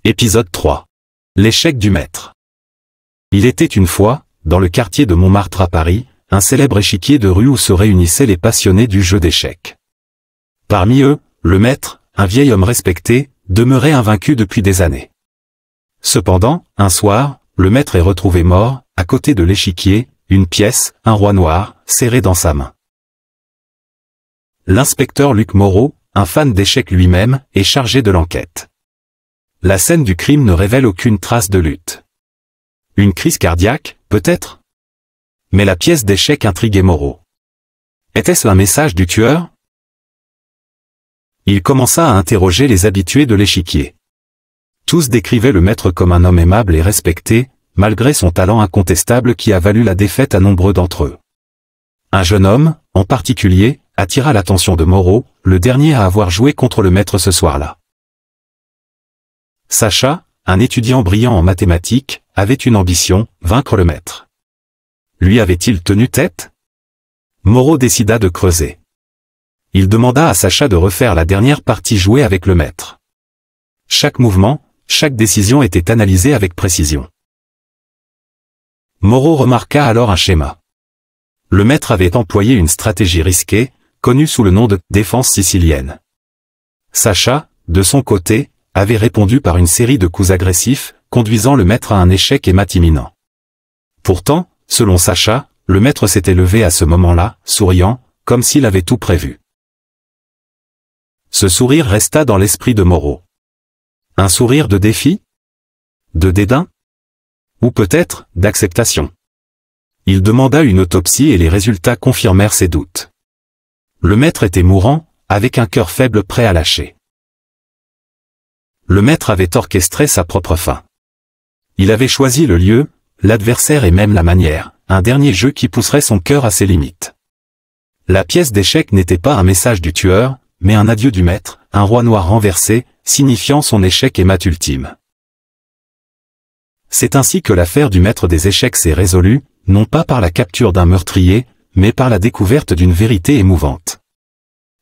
Épisode 3. L'échec du maître. Il était une fois, dans le quartier de Montmartre à Paris, un célèbre échiquier de rue où se réunissaient les passionnés du jeu d'échecs. Parmi eux, le maître, un vieil homme respecté, demeurait invaincu depuis des années. Cependant, un soir, le maître est retrouvé mort, à côté de l'échiquier, une pièce, un roi noir, serré dans sa main. L'inspecteur Luc Moreau, un fan d'échecs lui-même, est chargé de l'enquête. La scène du crime ne révèle aucune trace de lutte. Une crise cardiaque, peut-être? Mais la pièce d'échecs intriguait Moreau. Était-ce un message du tueur? Il commença à interroger les habitués de l'échiquier. Tous décrivaient le maître comme un homme aimable et respecté, malgré son talent incontestable qui a valu la défaite à nombreux d'entre eux. Un jeune homme, en particulier, attira l'attention de Moreau, le dernier à avoir joué contre le maître ce soir-là. Sacha, un étudiant brillant en mathématiques, avait une ambition, vaincre le maître. Lui avait-il tenu tête? Moreau décida de creuser. Il demanda à Sacha de refaire la dernière partie jouée avec le maître. Chaque mouvement, chaque décision était analysée avec précision. Moreau remarqua alors un schéma. Le maître avait employé une stratégie risquée, connue sous le nom de « défense sicilienne ». Sacha, de son côté, avait répondu par une série de coups agressifs, conduisant le maître à un échec et mat imminent. Pourtant, selon Sacha, le maître s'était levé à ce moment-là, souriant, comme s'il avait tout prévu. Ce sourire resta dans l'esprit de Moreau. Un sourire de défi? De dédain? Ou peut-être, d'acceptation? Il demanda une autopsie et les résultats confirmèrent ses doutes. Le maître était mourant, avec un cœur faible prêt à lâcher. Le maître avait orchestré sa propre fin. Il avait choisi le lieu, l'adversaire et même la manière, un dernier jeu qui pousserait son cœur à ses limites. La pièce d'échec n'était pas un message du tueur, mais un adieu du maître, un roi noir renversé, signifiant son échec et mat ultime. C'est ainsi que l'affaire du maître des échecs s'est résolue, non pas par la capture d'un meurtrier, mais par la découverte d'une vérité émouvante.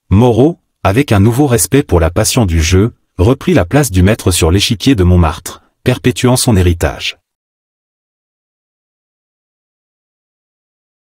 Moreau, avec un nouveau respect pour la passion du jeu, reprit la place du maître sur l'échiquier de Montmartre, perpétuant son héritage.